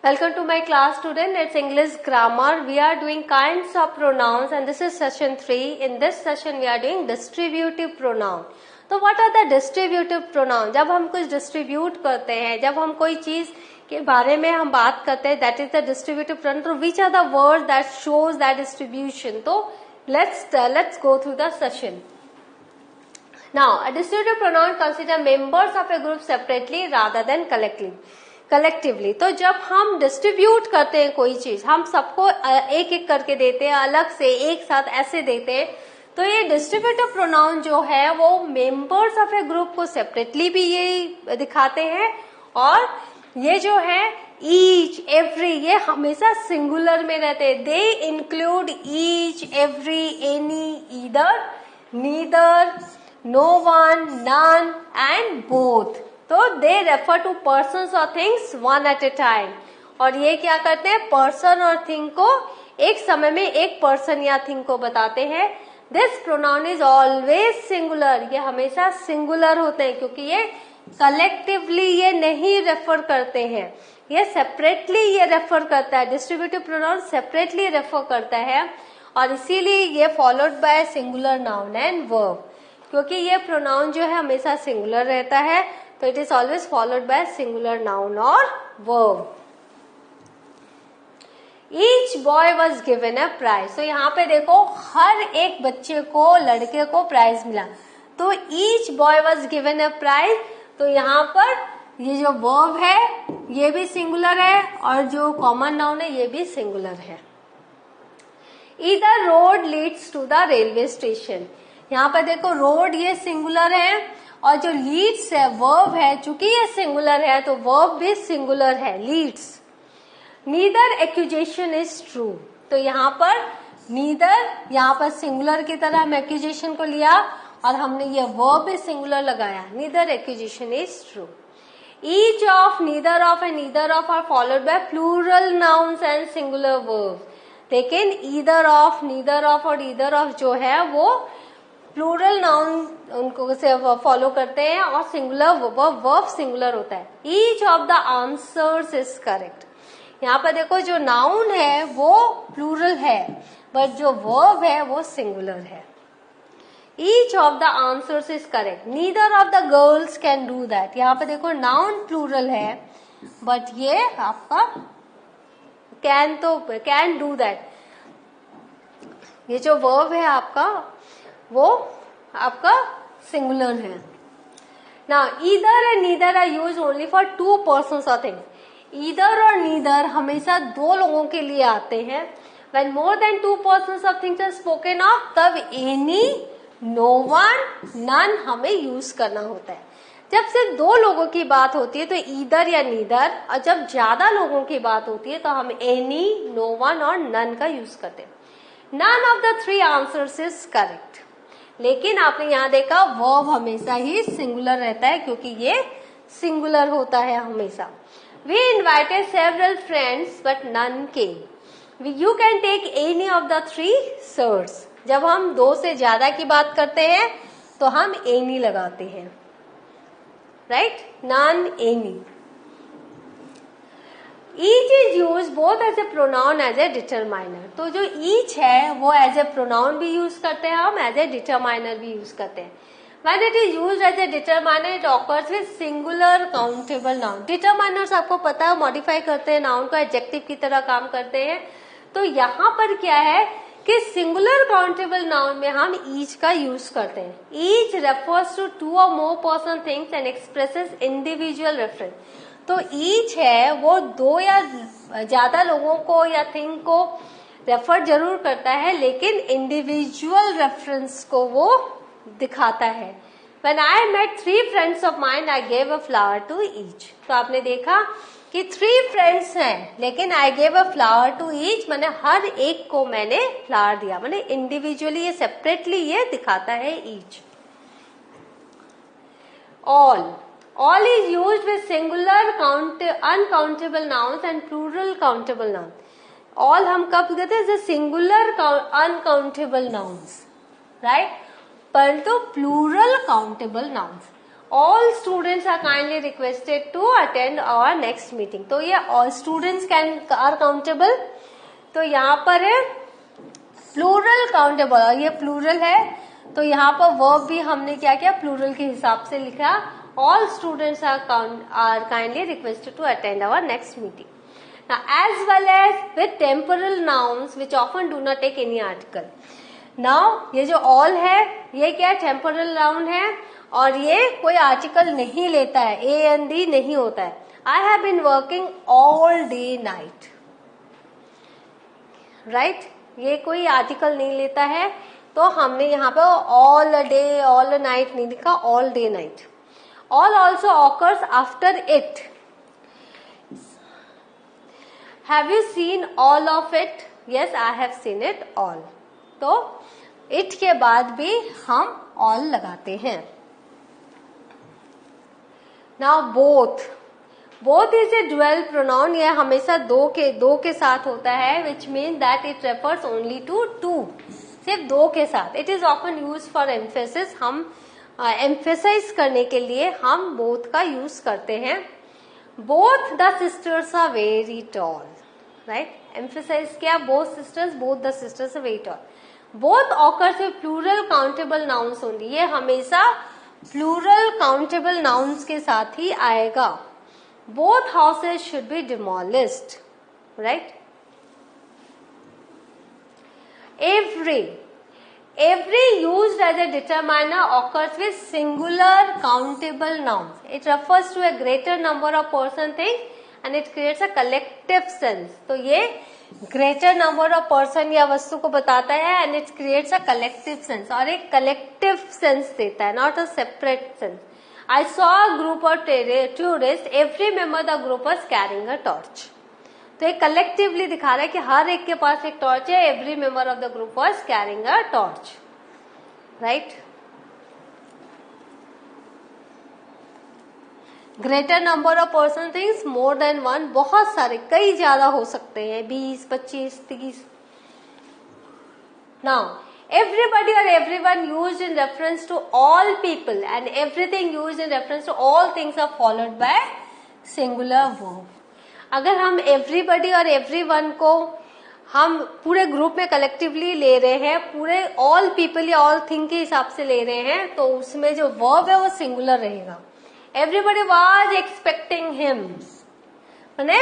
Welcome to my class student. It's English grammar. We are doing kinds of pronouns and this is session 3. In this session we are doing distributive pronoun. तो what are the distributive pronoun? जब हम कुछ distribute करते हैं, जब हम कोई चीज के बारे में हम बात करते हैं, that is the distributive pronoun. तो which are the words that shows that distribution? तो let's go through the session. Now, a distributive pronoun consider members of a group separately rather than collectively. तो जब हम distribute करते हैं कोई चीज, हम सबको एक एक करके देते हैं, अलग से एक साथ ऐसे देते हैं, तो ये डिस्ट्रीब्यूटिव प्रोनाउन जो है वो मेंबर्स ऑफ ए ग्रुप को सेपरेटली भी ये दिखाते हैं और ये जो है ईच एवरी ये हमेशा सिंगुलर में रहते हैं. They include each every any either neither no one none and both. तो दे रेफर टू पर्सन्स और things one at a time. और ये क्या करते हैं, पर्सन और थिंग को एक समय में एक पर्सन या थिंग को बताते हैं. This pronoun is always singular. ये हमेशा सिंगुलर होते हैं क्योंकि ये कलेक्टिवली ये नहीं रेफर करते हैं, ये सेपरेटली ये रेफर करता है. डिस्ट्रीब्यूटिव प्रोनाउन सेपरेटली रेफर करता है और इसीलिए ये followed by singular noun and verb. क्योंकि ये प्रोनाउन जो है हमेशा सिंगुलर रहता है तो it is always followed by singular noun और verb. Each boy was given a prize. तो यहाँ पे देखो हर एक बच्चे को, लड़के को प्राइज मिला. तो each boy was given a prize. तो यहाँ पर ये जो वर्ब है ये भी सिंगुलर है और जो कॉमन नाउन है ये भी सिंगुलर है. Either road leads to the railway station. यहाँ पर देखो रोड ये सिंगुलर है और जो लीड्स है वर्ब है, चूंकि ये सिंगुलर है तो वर्ब भी सिंगुलर है, leads. Neither accusation is true. तो यहाँ पर नीदर, यहाँ पर सिंगुलर की तरह हम एक्यूजेशन को लिया और हमने ये वर्ब भी सिंगुलर लगाया. Neither accusation is true. Each of, neither of and neither of are followed by plural nouns and singular verb. लेकिन ईदर ऑफ, नीदर ऑफ और ईदर ऑफ जो है वो प्लूरल नाउन उनको से फॉलो करते हैं और सिंगुलर वर्ब सिंगुलर होता है. Each of the answers is correct. यहाँ पर देखो जो नाउन है वो प्लूरल है बट जो वर्ब है वो सिंगुलर है. Each of the answers is correct. Neither of the girls can do that. यहाँ पे देखो नाउन प्लूरल है बट ये आपका कैन डू दैट. ये जो वर्ब है आपका वो आपका सिंगुलर है. Now either and neither are used only for two persons और थिंग्स. ईदर और नीदर हमेशा दो लोगों के लिए आते हैं. When more than two persons और थिंग्स आर स्पोकन ऑफ तब एनी, नो वन, नन हमें यूज करना होता है. जब सिर्फ दो लोगों की बात होती है तो ईदर या नीदर, और जब ज्यादा लोगों की बात होती है तो हम एनी, नो वन और नन का यूज करते हैं. None of the three answers is correct. लेकिन आपने यहाँ देखा वर्ब हमेशा ही सिंगुलर रहता है क्योंकि ये सिंगुलर होता है हमेशा. We invited several friends but none came. You can take any of the three sirs. जब हम दो से ज्यादा की बात करते हैं तो हम एनी लगाते हैं, right, none any. Each is use both as a pronoun as a determiner. तो जो ईच है वो एज ए प्रोनाउन भी यूज करते हैं हम, एज ए डिटरमाइनर भी यूज करते हैं. When it is used as a determiner, it occurs with singular countable noun. Determiners आपको पता है मॉडिफाई करते हैं नाउन को, एडजेक्टिव की तरह काम करते हैं. तो यहाँ पर क्या है कि सिंगुलर काउंटेबल नाउन में हम ईच का यूज करते हैं. ईच रेफर्स टू टू और more person things and expresses individual reference. तो ईच है वो दो या ज्यादा लोगों को या थिंग को रेफर जरूर करता है लेकिन इंडिविजुअल रेफरेंस को वो दिखाता है. When I met three friends of mine, I gave a flower to each. तो आपने देखा कि 3 फ्रेंड्स हैं लेकिन I gave a flower to each, मैंने हर एक को मैंने फ्लावर दिया. मैंने इंडिविजुअली ये सेपरेटली ये दिखाता है each. All is used with singular uncountable nouns and plural countable nouns. All हम कब कहते हैं, सिंगुलर uncountable nouns, right? परंतु plural countable nouns. all students are kindly requested to attend our next meeting. तो ये all students are countable. तो यहाँ पर है plural countable, और ये plural है तो यहाँ पर verb भी हमने क्या किया, plural के हिसाब से लिखा. All students are kindly requested to attend our next meeting. Now, as well as with temporal nouns which often do not take any article. Now, ये जो all है ये क्या temporal noun है और ये कोई आर्टिकल नहीं लेता है, a and d नहीं होता है. I have been working all day night, right? ये कोई आर्टिकल नहीं लेता है तो हमने यहाँ पे all a day, all a night नहीं लिखा, all day night. All also occurs after it. Have you seen all of it? Yes, I have seen it all. तो it के बाद भी हम all लगाते हैं. Now both is a dual pronoun. यह हमेशा दो के साथ होता है, which means that it refers only to two. सिर्फ दो के साथ. It is often used for emphasis. हम emphasize करने के लिए हम both का use करते हैं. Both the sisters are very tall, right? Emphasize क्या? Both the sisters are very tall. Both occurs with plural countable nouns only. ये हमेशा plural countable nouns के साथ ही आएगा. Both houses should be demolished, right? Every used as a determiner occurs with singular countable nouns. It refers to a greater number of person, thing, and it creates a collective sense. तो ये greater number of person या वस्तु को बताता है and it creates a collective sense, और एक collective sense देता है, not a separate sense. I saw a group of tourists. Every member of the group was carrying a torch. तो एक collectively दिखा रहा है कि हर एक के पास एक टॉर्च है. Every member of the group was carrying a torch, right? Greater number of person, things, more than one, बहुत सारे, कई ज्यादा हो सकते हैं, 20, 25, 30. Now everybody or everyone used in reference to all people and everything used in reference to all things are followed by singular verb. अगर हम everybody और everyone को हम पूरे ग्रुप में कलेक्टिवली ले रहे हैं, पूरे all people या all thing के हिसाब से ले रहे हैं, तो उसमें जो verb है वो singular रहेगा. Everybody was expecting him. माने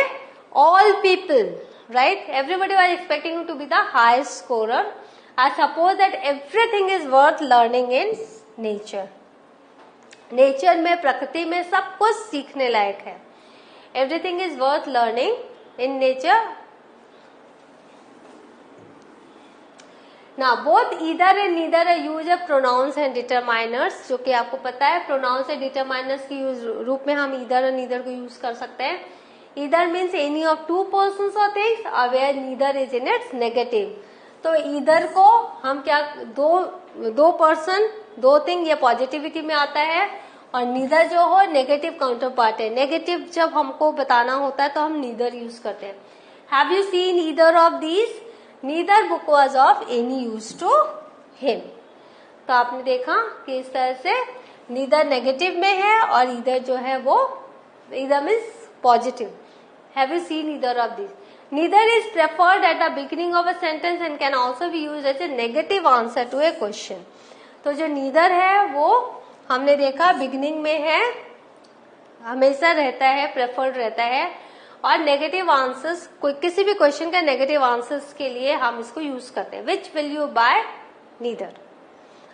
all people, right? Everybody was expecting him to be the highest scorer. I suppose that everything is worth learning in nature. Nature में, प्रकृति में सब कुछ सीखने लायक है. Everything is worth learning in nature. Now both either and neither are used of pronouns and determiners, जो कि आपको पता है pronouns and determiners की रूप में हम either और neither को use कर सकते हैं. Either means any of two persons or things, or where neither is in its negative. तो either को हम क्या, दो पर्सन, दो थिंग, ये पॉजिटिविटी में आता है, और neither जो हो नेगेटिव काउंटर पार्ट है. नेगेटिव जब हमको बताना होता है तो हम neither यूज करते हैं. Have you seen either of these? Neither book was of any use to him. तो आपने देखा कि इस तरह से neither नेगेटिव में है और either जो है वो either means positive. Have you seen either of these? Neither is preferred at the beginning of a sentence and can also be used as a negative answer to a question. तो जो neither है वो हमने देखा beginning में है, हमेशा रहता है, प्रेफर्ड रहता है, और नेगेटिव आंसर्स, कोई किसी भी क्वेश्चन का नेगेटिव आंसर्स के लिए हम इसको यूज करते हैं. Which will you buy? Neither.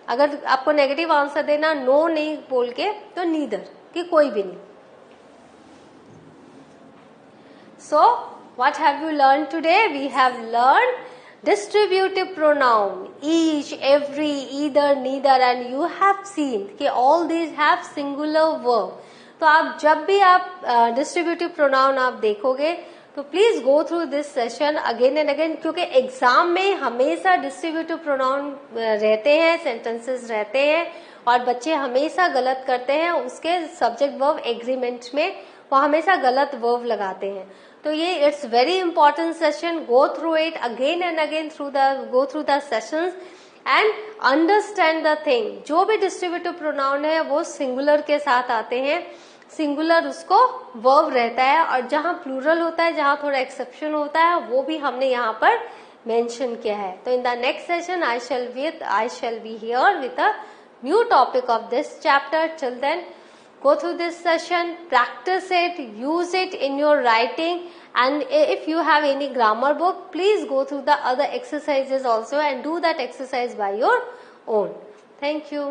अगर आपको नेगेटिव आंसर देना, नो नहीं बोल के, तो नीदर कि कोई भी नहीं. So what have you learn today? We have learn distributive pronoun, each, every, either, neither, and you have seen कि all these have singular verb. तो आप जब भी आप डिस्ट्रीब्यूटिव प्रोनाउन आप देखोगे तो please go through this session again and again, क्योंकि एग्जाम में हमेशा डिस्ट्रीब्यूटिव प्रोनाउन रहते हैं, सेंटेंसेस रहते हैं, और बच्चे हमेशा गलत करते हैं. उसके सब्जेक्ट वर्ब एग्रीमेंट में वो हमेशा गलत वर्ब लगाते हैं. तो ये it's very important session. Go through it again and again, go through the sessions and understand the thing. जो भी डिस्ट्रीब्यूटिव प्रोनाउन है वो सिंगुलर के साथ आते हैं, सिंगुलर उसको वर्ब रहता है, और जहां प्लूरल होता है, जहां थोड़ा एक्सेप्शन होता है, वो भी हमने यहाँ पर मेंशन किया है। तो in the next session I shall be here with a new topic of this chapter. Till then go through this session, practice it, use it in your writing, and if you have any grammar book, please go through the other exercises also and do that exercise by your own. Thank you.